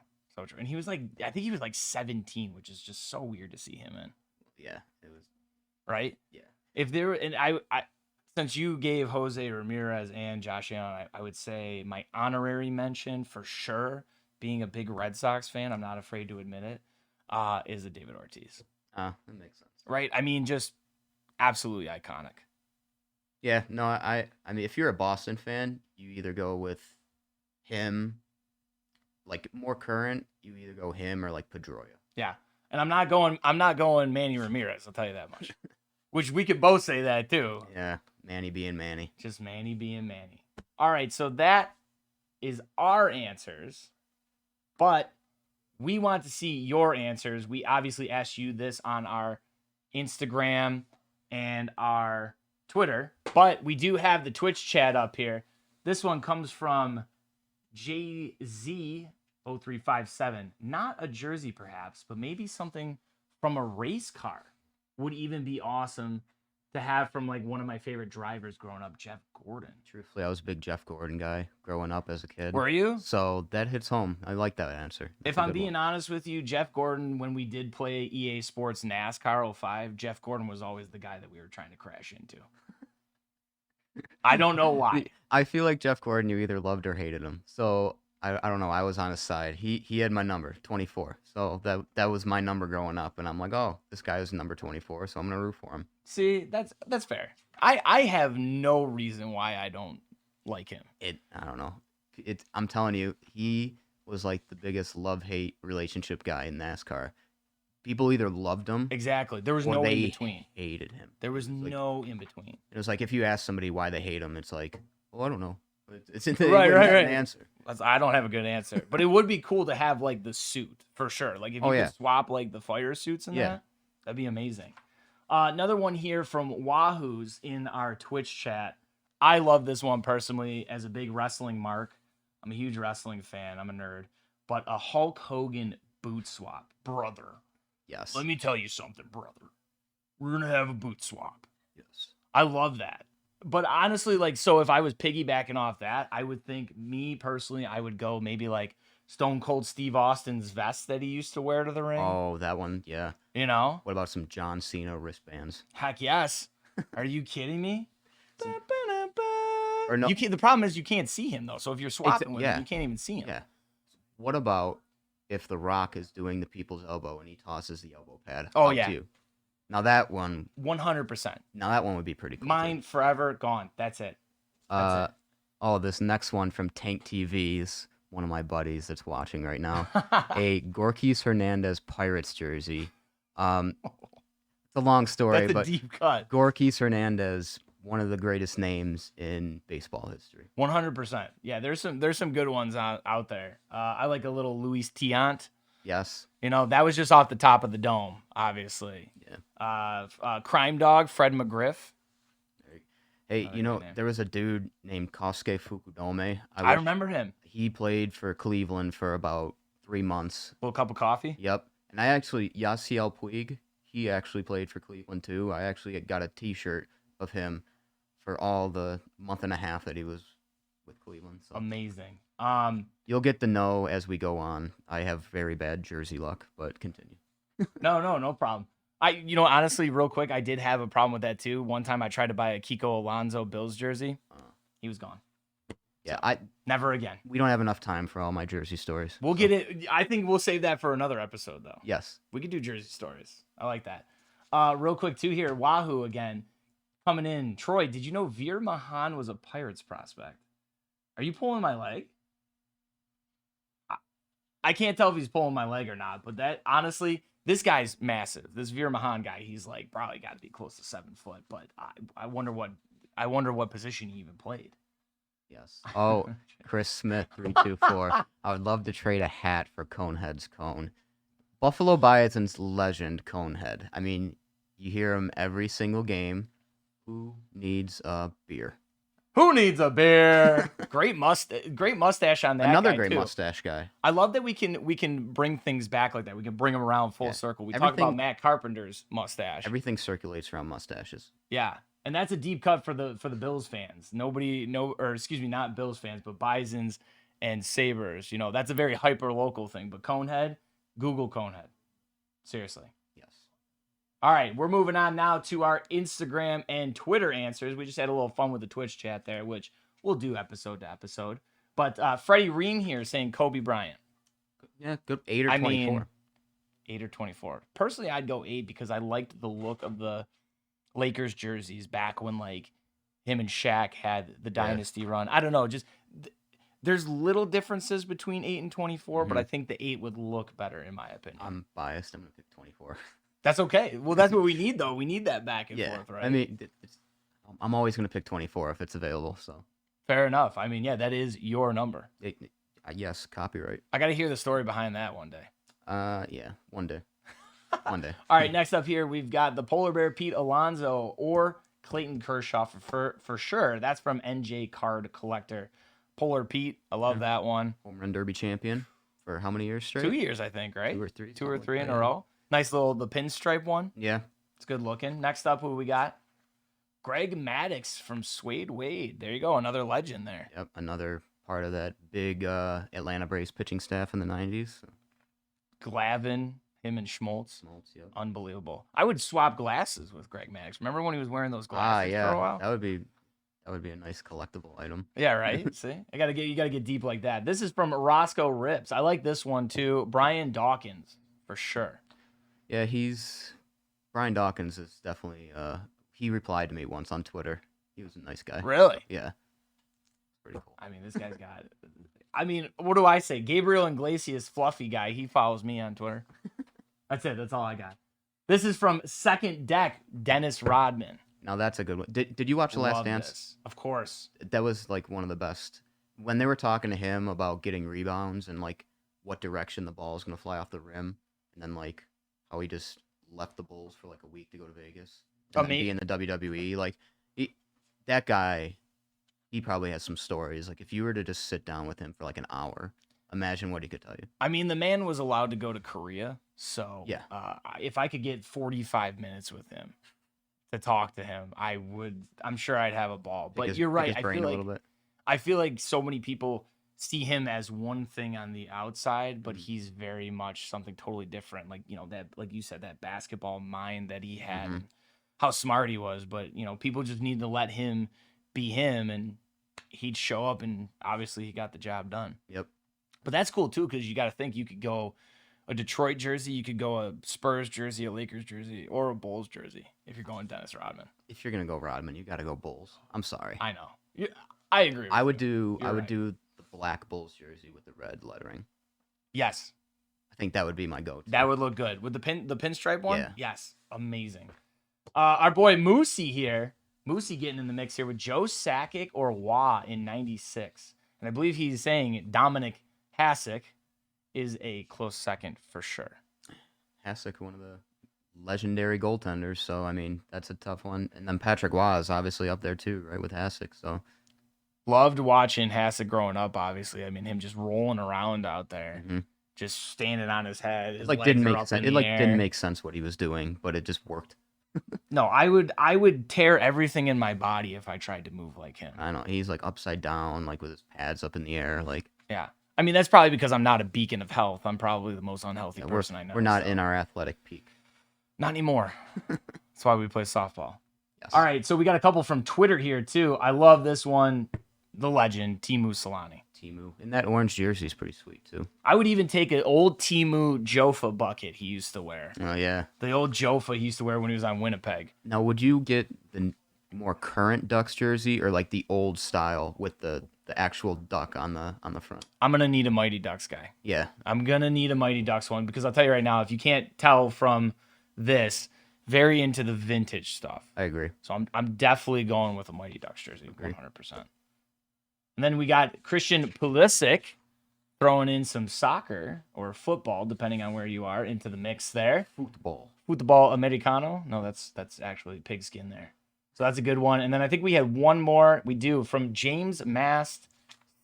Speaker 1: And he was like, I think he was like 17, which is just so weird to see him in.
Speaker 2: Yeah, it was.
Speaker 1: Right?
Speaker 2: Yeah.
Speaker 1: If there and I since you gave Jose Ramirez and Josh Allen, I would say my honorary mention for sure, being a big Red Sox fan, I'm not afraid to admit it, is a David Ortiz.
Speaker 2: That makes sense.
Speaker 1: Right? I mean, just absolutely iconic.
Speaker 2: Yeah, no, I mean, if you're a Boston fan, you either go with him, like more current, you either go him or like Pedroia.
Speaker 1: Yeah. And I'm not going Manny Ramirez, I'll tell you that much. Which we could both say that too.
Speaker 2: Yeah, Manny being Manny.
Speaker 1: Just Manny being Manny. All right, so that is our answers. But we want to see your answers. We obviously asked you this on our Instagram and our Twitter, but we do have the Twitch chat up here. This one comes from JZ0357. Not a jersey, perhaps, but maybe something from a race car would even be awesome to have from like one of my favorite drivers growing up, Jeff Gordon.
Speaker 2: Truthfully, I was a big Jeff Gordon guy growing up as a kid.
Speaker 1: Were you?
Speaker 2: So that hits home. I like that answer. That's
Speaker 1: If
Speaker 2: a
Speaker 1: I'm
Speaker 2: good
Speaker 1: being
Speaker 2: one.
Speaker 1: honest with you, Jeff Gordon, when we did play EA Sports NASCAR 05, Jeff Gordon was always the guy that we were trying to crash into. I don't know why.
Speaker 2: I feel like Jeff Gordon, you either loved or hated him. So I don't know. I was on his side. He had my number, 24. So that was my number growing up, and I'm like, oh, this guy is number 24, so I'm gonna root for him.
Speaker 1: See, that's fair. I have no reason why I don't like him.
Speaker 2: I don't know. I'm telling you, he was like the biggest love-hate relationship guy in NASCAR. People either loved him
Speaker 1: Exactly. There was
Speaker 2: or
Speaker 1: no
Speaker 2: they
Speaker 1: in between.
Speaker 2: hated him.
Speaker 1: There was
Speaker 2: like-
Speaker 1: no in between.
Speaker 2: It was like if you ask somebody why they hate him, it's like, well, I don't know. It's in the
Speaker 1: Right.
Speaker 2: An answer.
Speaker 1: I don't have a good answer, but it would be cool to have like the suit for sure. Like if you could swap like the fire suits in that, that'd be amazing. Another one here from Wahoo's in our Twitch chat. I love this one personally as a big wrestling mark. I'm a huge wrestling fan. I'm a nerd, but a Hulk Hogan boot swap, brother.
Speaker 2: Yes.
Speaker 1: Let me tell you something, brother. We're gonna have a boot swap.
Speaker 2: Yes.
Speaker 1: I love that. But honestly, like, so if I was piggybacking off that, I would think, me personally, I would go maybe like Stone Cold Steve Austin's vest that he used to wear to the ring.
Speaker 2: Oh, that one, yeah.
Speaker 1: You know?
Speaker 2: What about some John Cena wristbands?
Speaker 1: Heck yes. Are you kidding me?
Speaker 2: Or no?
Speaker 1: The problem is you can't see him, though. So if you're swapping with
Speaker 2: yeah.
Speaker 1: him, you can't even see him.
Speaker 2: Yeah. What about if The Rock is doing the people's elbow and he tosses the elbow pad?
Speaker 1: Oh,
Speaker 2: out
Speaker 1: yeah.
Speaker 2: to you? Now that one.
Speaker 1: 100%.
Speaker 2: Now that one would be pretty cool.
Speaker 1: Mine forever gone. That's it. That's it.
Speaker 2: Oh, this next one from Tank TVs one of my buddies that's watching right now a Gorkys Hernandez Pirates jersey. It's a long story,
Speaker 1: That's a
Speaker 2: but
Speaker 1: deep cut.
Speaker 2: Gorkys Hernandez, one of the greatest names in baseball history.
Speaker 1: 100%. Yeah, there's some good ones out there. I like a little Luis Tiant.
Speaker 2: Yes.
Speaker 1: You know, that was just off the top of the dome, obviously.
Speaker 2: Yeah.
Speaker 1: Crime Dog, Fred McGriff.
Speaker 2: Hey, there was a dude named Kosuke Fukudome.
Speaker 1: I remember him.
Speaker 2: He played for Cleveland for about 3 months.
Speaker 1: A little cup of coffee?
Speaker 2: Yep. And Yasiel Puig, he actually played for Cleveland too. I actually got a T-shirt of him for all the month and a half that he was with Cleveland. So.
Speaker 1: Amazing.
Speaker 2: You'll get to know as we go on. I have very bad jersey luck, but continue.
Speaker 1: No problem. Honestly, real quick, I did have a problem with that too. One time I tried to buy a Kiko Alonso Bills jersey. He was gone.
Speaker 2: Yeah,
Speaker 1: so, never again.
Speaker 2: We don't have enough time for all my jersey stories.
Speaker 1: We'll get it. I think we'll save that for another episode, though.
Speaker 2: Yes.
Speaker 1: We could do jersey stories. I like that. Real quick, too, here. Wahoo again. Coming in. Troy, did you know Veer Mahan was a Pirates prospect? Are you pulling my leg? I can't tell if he's pulling my leg or not, but that, honestly, this guy's massive. This Veer Mahan guy, he's like probably got to be close to 7 foot, but I wonder what position he even played.
Speaker 2: Yes. Oh, Chris Smith, 324. I would love to trade a hat for Conehead's cone. Buffalo Biotin's legend, Conehead. I mean, you hear him every single game. Who needs a beer?
Speaker 1: Who needs a beer? Great mustache on that.
Speaker 2: Another
Speaker 1: guy
Speaker 2: great
Speaker 1: too.
Speaker 2: mustache guy.
Speaker 1: I love that we can bring things back like that. We can bring them around full circle. We talked about Matt Carpenter's mustache.
Speaker 2: Everything circulates around mustaches.
Speaker 1: Yeah. And that's a deep cut for the Bills fans. Not Bills fans, but Bisons and Sabres. That's a very hyper local thing. But Conehead, Google Conehead. Seriously.
Speaker 2: Yes.
Speaker 1: All right, we're moving on now to our Instagram and Twitter answers. We just had a little fun with the Twitch chat there, which we'll do episode to episode. But Freddie Reen here saying Kobe Bryant.
Speaker 2: Yeah, good 8 or 24.
Speaker 1: 8 or 24. Personally, I'd go 8 because I liked the look of the Lakers jerseys back when like him and Shaq had the dynasty run. I don't know, just there's little differences between 8 and 24, but I think the 8 would look better in my opinion.
Speaker 2: I'm biased. I'm gonna pick 24.
Speaker 1: That's okay. Well, that's what we need though. We need that back and forth, right?
Speaker 2: I mean, I'm always gonna pick 24 if it's available. So
Speaker 1: fair enough. I mean, yeah, that is your number.
Speaker 2: Yes, copyright.
Speaker 1: I got to hear the story behind that one day.
Speaker 2: Yeah, one day. One day.
Speaker 1: All right, next up here, we've got the Polar Bear Pete Alonso or Clayton Kershaw for sure. That's from NJ Card Collector. Polar Pete, I love that one.
Speaker 2: Home Run Derby champion for how many years straight?
Speaker 1: 2 years, I think, right?
Speaker 2: 2 or 3.
Speaker 1: 2 or 3 in a row. Nice the pinstripe one.
Speaker 2: Yeah.
Speaker 1: It's good looking. Next up, who we got? Greg Maddux from Suede Wade. There you go, another legend there.
Speaker 2: Yep, another part of that big Atlanta Braves pitching staff in the 90s.
Speaker 1: Glavin, him and Schmaltz.
Speaker 2: Yep.
Speaker 1: Unbelievable. I would swap glasses with Greg Maddux. Remember when he was wearing those glasses for a while?
Speaker 2: That would be a nice collectible item.
Speaker 1: Yeah, right. See, you gotta get deep like that. This is from Roscoe Rips. I like this one too. Brian Dawkins for sure.
Speaker 2: Yeah, Brian Dawkins is definitely. He replied to me once on Twitter. He was a nice guy.
Speaker 1: Really?
Speaker 2: Yeah. Pretty cool.
Speaker 1: I mean, this guy's got. I mean, what do I say? Gabriel Iglesias, fluffy guy. He follows me on Twitter. That's it. That's all I got. This is from Second Deck, Dennis Rodman.
Speaker 2: Now that's a good one. Did you watch The Last Dance?
Speaker 1: This. Of course.
Speaker 2: That was like one of the best. When they were talking to him about getting rebounds and like what direction the ball is going to fly off the rim, and then like how he just left the Bulls for like a week to go to Vegas and then be in the WWE. Like that guy, he probably has some stories. Like if you were to just sit down with him for like an hour, imagine what he could tell you.
Speaker 1: I mean, the man was allowed to go to Korea, so
Speaker 2: yeah.
Speaker 1: If I could get 45 minutes with him to talk to him, I would. I'm sure I'd have a ball. But you're right. I feel like so many people see him as one thing on the outside, but he's very much something totally different. Like, that, like you said, that basketball mind that he had, and how smart he was. But, people just need to let him be him, and he'd show up, and obviously he got the job done.
Speaker 2: Yep.
Speaker 1: But that's cool too, because you got to think you could go a Detroit jersey, you could go a Spurs jersey, a Lakers jersey, or a Bulls jersey if you're going Dennis Rodman.
Speaker 2: If you're gonna go Rodman, you got to go Bulls. I'm sorry.
Speaker 1: I know. I agree.
Speaker 2: I would do the black Bulls jersey with the red lettering.
Speaker 1: Yes.
Speaker 2: I think that would be my go-to.
Speaker 1: That would look good. With the pinstripe one?
Speaker 2: Yeah.
Speaker 1: Yes. Amazing. Our boy Moosey here. Moosey getting in the mix here with Joe Sakic or Wah in 96. And I believe he's saying Dominic Hasek is a close second for sure.
Speaker 2: Hasek, one of the legendary goaltenders, so I mean that's a tough one. And then Patrick Waugh is obviously up there too, right, with Hasek. So
Speaker 1: loved watching Hasek growing up. Obviously, I mean him just rolling around out there, just standing on his head. His
Speaker 2: like didn't
Speaker 1: legs are
Speaker 2: make
Speaker 1: up
Speaker 2: sense.
Speaker 1: in
Speaker 2: It
Speaker 1: the
Speaker 2: like
Speaker 1: air.
Speaker 2: didn't make sense what he was doing, but it just worked.
Speaker 1: No, I would tear everything in my body if I tried to move like him.
Speaker 2: I know he's like upside down, like with his pads up in the air, like.
Speaker 1: Yeah, I mean that's probably because I'm not a beacon of health. I'm probably the most unhealthy person I know.
Speaker 2: We're not in our athletic peak.
Speaker 1: Not anymore. That's why we play softball.
Speaker 2: Yes.
Speaker 1: All right, so we got a couple from Twitter here too. I love this one. The legend, Timu Solani.
Speaker 2: Timu. And that orange jersey is pretty sweet too.
Speaker 1: I would even take an old Timu Jofa bucket he used to wear.
Speaker 2: Oh yeah.
Speaker 1: The old Jofa he used to wear when he was on Winnipeg.
Speaker 2: Now, would you get the more current Ducks jersey or like the old style with the actual duck on the front?
Speaker 1: I'm gonna need a Mighty Ducks guy.
Speaker 2: Yeah.
Speaker 1: I'm gonna need a Mighty Ducks one because I'll tell you right now, if you can't tell from this, very into the vintage stuff.
Speaker 2: I agree.
Speaker 1: So I'm definitely going with a Mighty Ducks jersey, 100%. And then we got Christian Pulisic throwing in some soccer or football, depending on where you are, into the mix there. Football Americano. No, that's actually pigskin there. So that's a good one. And then I think we had one more. We do from James Mast,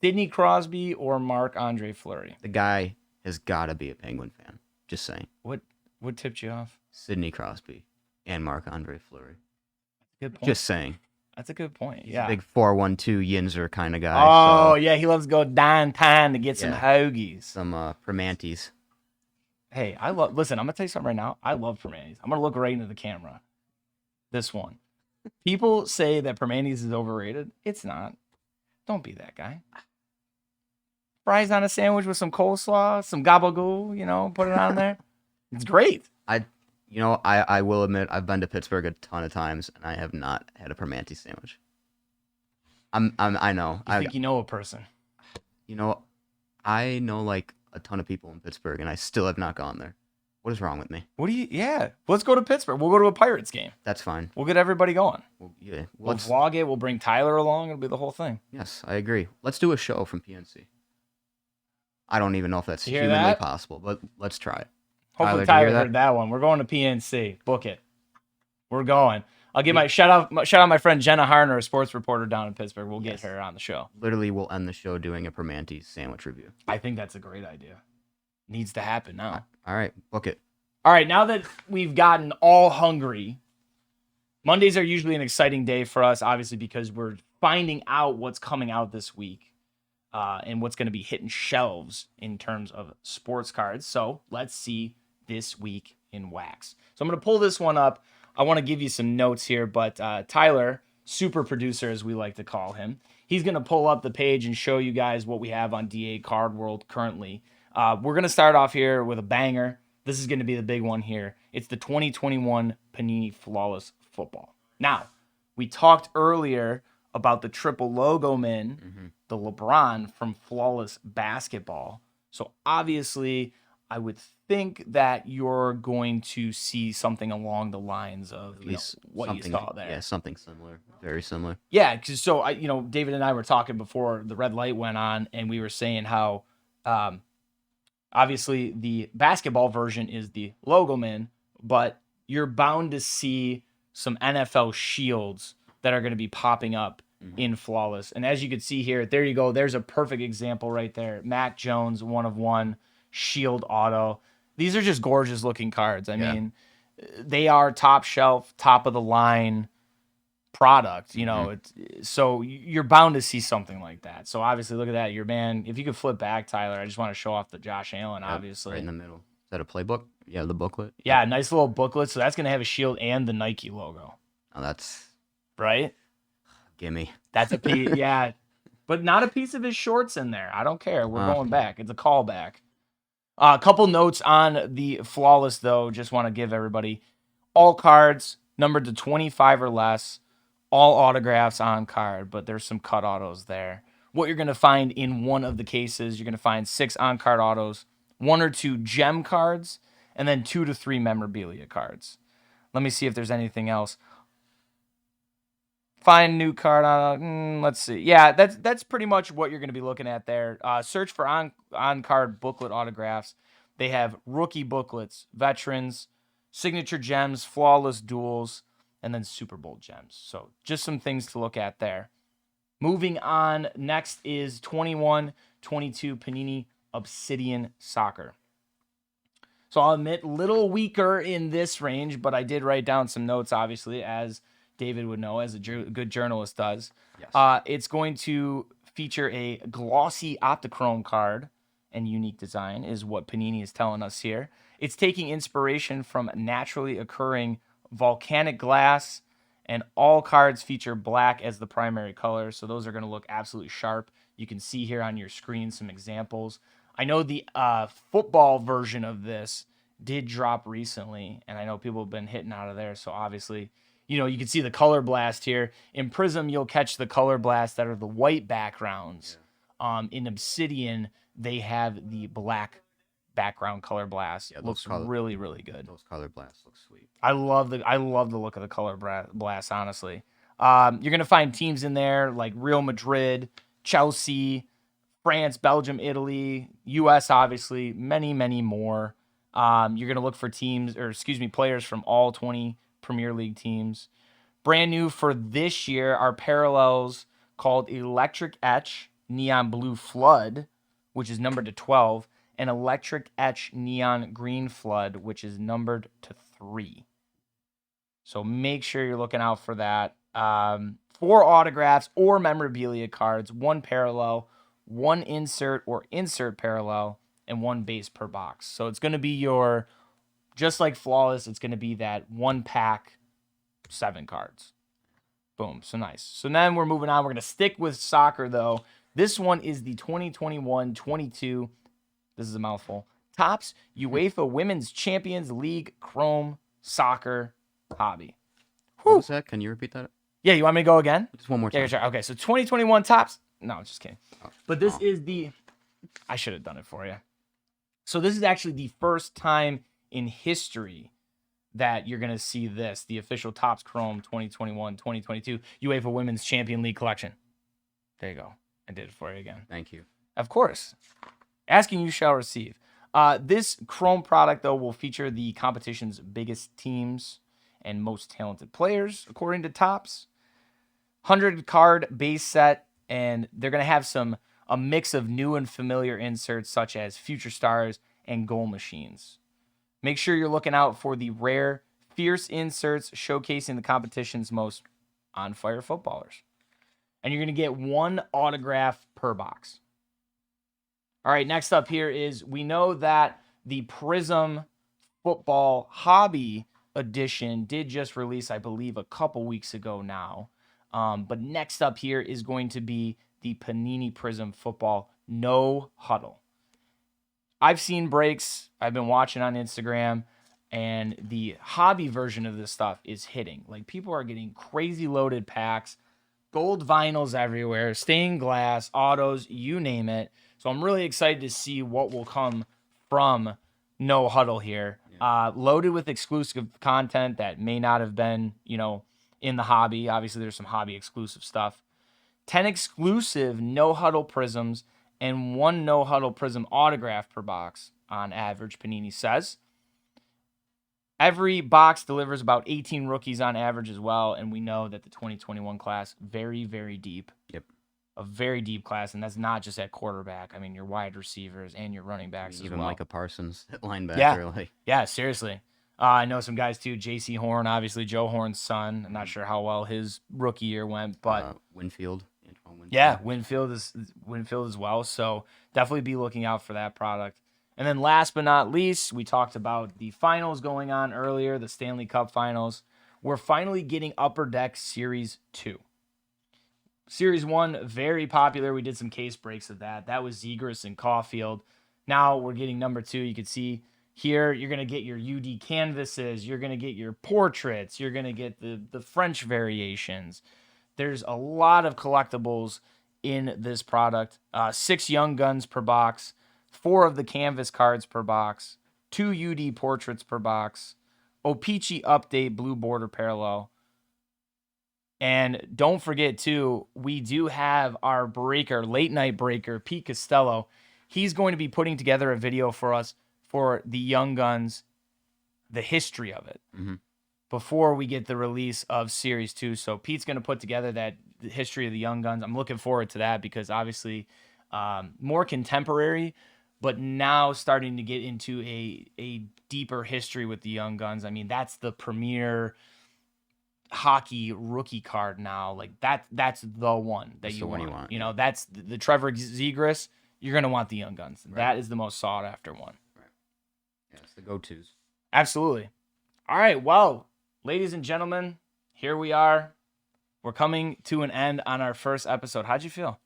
Speaker 1: Sidney Crosby, or Marc-Andre Fleury.
Speaker 2: The guy has got to be a Penguin fan. Just saying.
Speaker 1: What tipped you off?
Speaker 2: Sidney Crosby and Marc-Andre Fleury.
Speaker 1: Good point.
Speaker 2: Just saying.
Speaker 1: That's a good point.
Speaker 2: He's
Speaker 1: Yeah.
Speaker 2: a big 4-1-2 Yinzer kind of guy.
Speaker 1: Oh,
Speaker 2: so
Speaker 1: yeah. He loves to go downtown to get some hoagies.
Speaker 2: some Primantis.
Speaker 1: Hey, listen, I'm going to tell you something right now. I love Primantis. I'm going to look right into the camera. This one. People say that Primantis is overrated. It's not. Don't be that guy. Fries on a sandwich with some coleslaw, some gabagool, put it on there. It's great.
Speaker 2: I will admit I've been to Pittsburgh a ton of times and I have not had a Primanti sandwich. I know.
Speaker 1: I think you know a person.
Speaker 2: I know like a ton of people in Pittsburgh and I still have not gone there. What is wrong with me?
Speaker 1: Yeah. Let's go to Pittsburgh. We'll go to a Pirates game.
Speaker 2: That's fine.
Speaker 1: We'll get everybody going.
Speaker 2: Yeah.
Speaker 1: We'll vlog it. We'll bring Tyler along. It'll be the whole thing.
Speaker 2: Yes, I agree. Let's do a show from PNC. I don't even know if that's humanly
Speaker 1: that?
Speaker 2: possible, but let's try it.
Speaker 1: Hopefully
Speaker 2: Tyler,
Speaker 1: Tyler heard that one. We're going to PNC. Book it. We're going. I'll give my shout out my friend Jenna Harner, a sports reporter down in Pittsburgh. We'll get her on the show.
Speaker 2: Literally, we'll end the show doing a Primanti sandwich review.
Speaker 1: I think that's a great idea. Needs to happen now.
Speaker 2: All right, book it.
Speaker 1: All right, now that we've gotten all hungry, Mondays are usually an exciting day for us, obviously, because we're finding out what's coming out this week and what's going to be hitting shelves in terms of sports cards. So let's see this week in wax. So I'm going to pull this one up. I want to give you some notes here, but Tyler, super producer as we like to call him, he's going to pull up the page and show you guys what we have on DA Card World currently. We're going to start off here with a banger. This is going to be the big one here. It's the 2021 Panini Flawless Football. Now, we talked earlier about the triple logo man, the LeBron from Flawless Basketball. So obviously, I would think that you're going to see something along the lines of what you saw there.
Speaker 2: Yeah, something similar, very similar.
Speaker 1: Yeah, because David and I were talking before the red light went on, and we were saying how obviously the basketball version is the logo man, but you're bound to see some NFL shields that are going to be popping up in Flawless. And as you can see here, there you go. There's a perfect example right there. Mac Jones, 1/1, shield auto. These are just gorgeous looking cards. I mean, they are top shelf, top of the line product, so you're bound to see something like that. So obviously look at that. Your man, if you could flip back, Tyler, I just want to show off the Josh Allen, obviously.
Speaker 2: Right in the middle. Is that a playbook? Yeah, the booklet.
Speaker 1: Yeah, nice little booklet. So that's going to have a shield and the Nike logo.
Speaker 2: Oh, that's
Speaker 1: right.
Speaker 2: Gimme.
Speaker 1: That's a piece. Yeah, but not a piece of his shorts in there. I don't care. We're going back. It's a callback. A couple notes on the Flawless, though. Just want to give everybody all cards numbered to 25 or less, all autographs on card, but there's some cut autos there. what you're going to find in one of the cases. You're going to find 6 on-card autos, 1 or 2 gem cards, and then 2 to 3 memorabilia cards. Let me see if there's anything else. Find new card. Let's see. Yeah, that's pretty much what you're going to be looking at there. Search for on-card booklet autographs. They have rookie booklets, veterans, signature gems, flawless duels, and then Super Bowl gems. So just some things to look at there. Moving on, next is 21-22 Panini Obsidian Soccer. So I'll admit, little weaker in this range, but I did write down some notes, obviously, as David would know, as a good journalist does. Yes. It's going to feature a glossy Optichrome card, and unique design is what Panini is telling us here. It's taking inspiration from naturally occurring volcanic glass, and all cards feature black as the primary color, so those are going to look absolutely sharp. You can see here on your screen some examples. I know the football version of this did drop recently, and I know people have been hitting out of there, so obviously, you know, you can see the color blast here. In Prism, you'll catch the color blast that are the white backgrounds. Yeah. In Obsidian, they have the black background color blast. Yeah, looks really, really good.
Speaker 2: Those color blasts look sweet.
Speaker 1: I love the look of the color blast, honestly. You're going to find teams in there like Real Madrid, Chelsea, France, Belgium, Italy, US, obviously, many, many more. You're going to look for players from all 20 Premier League teams. Brand new for this year are parallels called Electric Etch Neon Blue Flood, which is numbered to 12, and Electric Etch Neon Green Flood, which is numbered to 3. So make sure you're looking out for that. 4 autographs or memorabilia cards, 1 parallel, 1 insert or insert parallel, and 1 base per box. So it's going to be just like Flawless, it's going to be that 1 pack, 7 cards. Boom. So nice. So then we're moving on. We're going to stick with soccer, though. This one is the 2021-22, this is a mouthful, Topps UEFA Women's Champions League Chrome Soccer Hobby.
Speaker 2: What was that? Can you repeat that?
Speaker 1: Yeah, you want me to go again?
Speaker 2: Just one more time.
Speaker 1: Yeah, sure. Okay, so 2021 Topps. No, just kidding. But this is the... I should have done it for you. So this is actually the first time in history that you're going to see this, the official Topps Chrome 2021-2022 UEFA Women's Champion League Collection. There you go. I did it for you again.
Speaker 2: Thank you.
Speaker 1: Of course. Asking you shall receive. This Chrome product, though, will feature the competition's biggest teams and most talented players, according to Topps. 100-card base set, and they're going to have a mix of new and familiar inserts, such as future stars and goal machines. Make sure you're looking out for the rare, fierce inserts showcasing the competition's most on-fire footballers. And you're going to get 1 autograph per box. All right, next up here is, we know that the Prism Football Hobby Edition did just release, I believe, a couple weeks ago now. But next up here is going to be the Panini Prism Football No Huddle. I've seen breaks. I've been watching on Instagram, and the hobby version of this stuff is hitting. Like, people are getting crazy loaded packs, gold vinyls everywhere, stained glass, autos, you name it. So I'm really excited to see what will come from No Huddle here. Yeah. Loaded with exclusive content that may not have been, in the hobby. Obviously, there's some hobby exclusive stuff. 10 exclusive No Huddle Prisms and 1 No Huddle Prism autograph per box on average, Panini says. Every box delivers about 18 rookies on average as well, and we know that the 2021 class, very, very deep.
Speaker 2: Yep.
Speaker 1: A very deep class, and that's not just at quarterback. I mean, your wide receivers and your running backs as well.
Speaker 2: Even Micah Parsons at linebacker.
Speaker 1: Yeah, seriously. I know some guys, too. J.C. Horn, obviously, Joe Horn's son. I'm not sure how well his rookie year went, but...
Speaker 2: Winfield.
Speaker 1: Yeah, Winfield as well. So definitely be looking out for that product. And then last but not least, we talked about the finals going on earlier, the Stanley Cup finals. We're finally getting Upper Deck Series 2. Series 1, very popular. We did some case breaks of that. That was Zegras and Caulfield. Now we're getting number 2. You can see here you're going to get your UD canvases. You're going to get your portraits. You're going to get the French variations. There's a lot of collectibles in this product. 6 Young Guns per box, 4 of the canvas cards per box, 2 UD portraits per box, O-Pee-Chee Update Blue Border Parallel. And don't forget, too, we do have our breaker, late night breaker, Pete Costello. He's going to be putting together a video for us for the Young Guns, the history of it, before we get the release of Series 2. So Pete's going to put together the history of the Young Guns. I'm looking forward to that because obviously more contemporary, but now starting to get into a deeper history with the Young Guns. I mean, that's the premier hockey rookie card now. Like that's the one that you want. You know, that's the Trevor Zegras. You're going to want the Young Guns. Right. That is the most sought after one.
Speaker 2: Right. Yeah, it's the go-tos.
Speaker 1: Absolutely. All right. Well, ladies and gentlemen, here we are. We're coming to an end on our first episode. How'd you feel?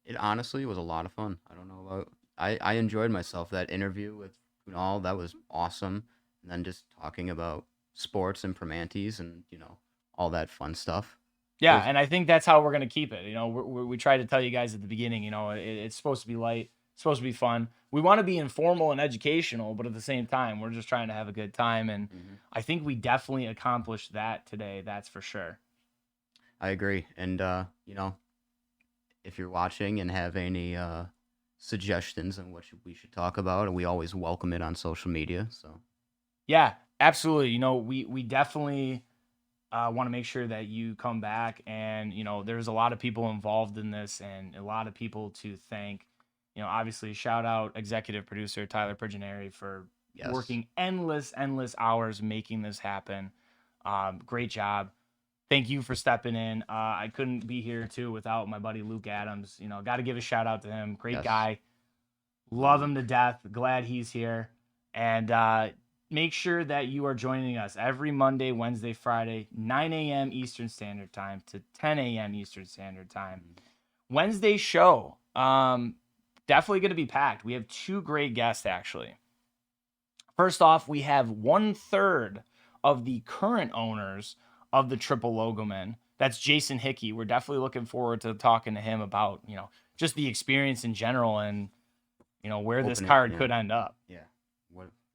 Speaker 2: It honestly was a lot of fun. I don't know about... I enjoyed myself. That interview with Kunal, that was awesome. And then just talking about sports and Primantes and, you know, all that fun stuff.
Speaker 1: Yeah, and I think that's how we're going to keep it. You know, we try to tell you guys at the beginning, you know, it's supposed to be light. It's supposed to be fun. We want to be informal and educational, but at the same time, we're just trying to have a good time. And I think we definitely accomplished that today. That's for sure.
Speaker 2: I agree. And, you know, if you're watching and have any suggestions on what we should talk about, and we always welcome it on social media. So,
Speaker 1: yeah, absolutely. You know, we definitely want to make sure that you come back, and you know, there's a lot of people involved in this, and a lot of people to thank. You know, obviously, shout out executive producer Tyler Prigineri for working endless hours making this happen. Great job. Thank you for stepping in. I couldn't be here too without my buddy Luke Adams. You know, got to give a shout out to him. Great guy. Love him to death. Glad he's here. And make sure that you are joining us every Monday, Wednesday, Friday, 9 a.m. Eastern Standard Time to 10 a.m. Eastern Standard Time. Wednesday show, definitely going to be packed. We have 2 great guests, actually. First off, we have 1/3 of the current owners of the Triple Logoman. That's Jason Hickey. We're definitely looking forward to talking to him about, you know, just the experience in general and, you know, where this card could end up.
Speaker 2: Yeah.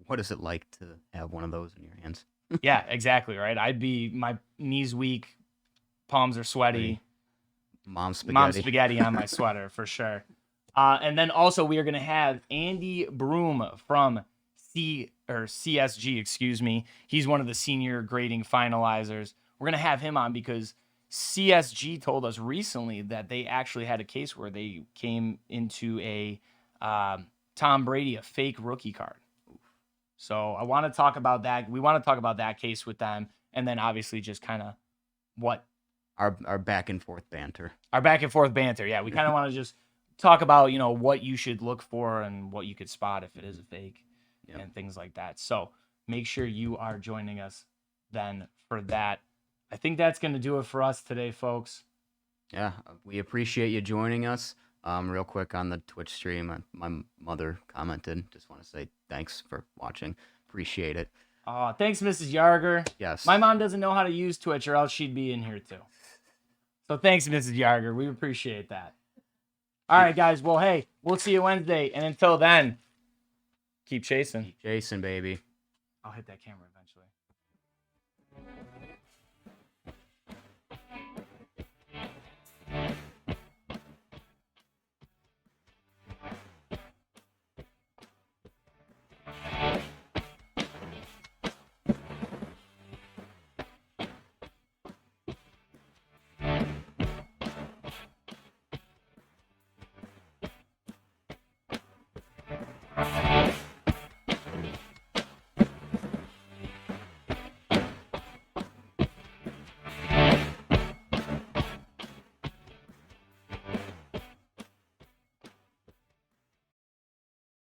Speaker 2: What is it like to have one of those in your hands?
Speaker 1: Yeah, exactly, right? I'd be, my knees weak, palms are sweaty.
Speaker 2: Mom spaghetti.
Speaker 1: Mom spaghetti on my sweater, for sure. And then also we are going to have Andy Broom from CSG, excuse me. He's one of the senior grading finalizers. We're going to have him on because CSG told us recently that they actually had a case where they came into a Tom Brady, a fake rookie card. So I want to talk about that. We want to talk about that case with them. And then obviously just kind of what
Speaker 2: our back and forth banter.
Speaker 1: Our back and forth banter. Yeah. We kind of want to just talk about, you know, what you should look for and what you could spot if it is a fake and things like that. So make sure you are joining us then for that. I think that's going to do it for us today, folks.
Speaker 2: Yeah. We appreciate you joining us. Real quick on the Twitch stream, my mother commented. Just want to say thanks for watching. Appreciate it.
Speaker 1: Thanks, Mrs. Yarger.
Speaker 2: Yes.
Speaker 1: My mom doesn't know how to use Twitch, or else she'd be in here too. So thanks, Mrs. Yarger. We appreciate that. All right, guys. Well, hey, we'll see you Wednesday. And until then, keep chasing.
Speaker 2: Keep chasing, baby.
Speaker 1: I'll hit that camera eventually.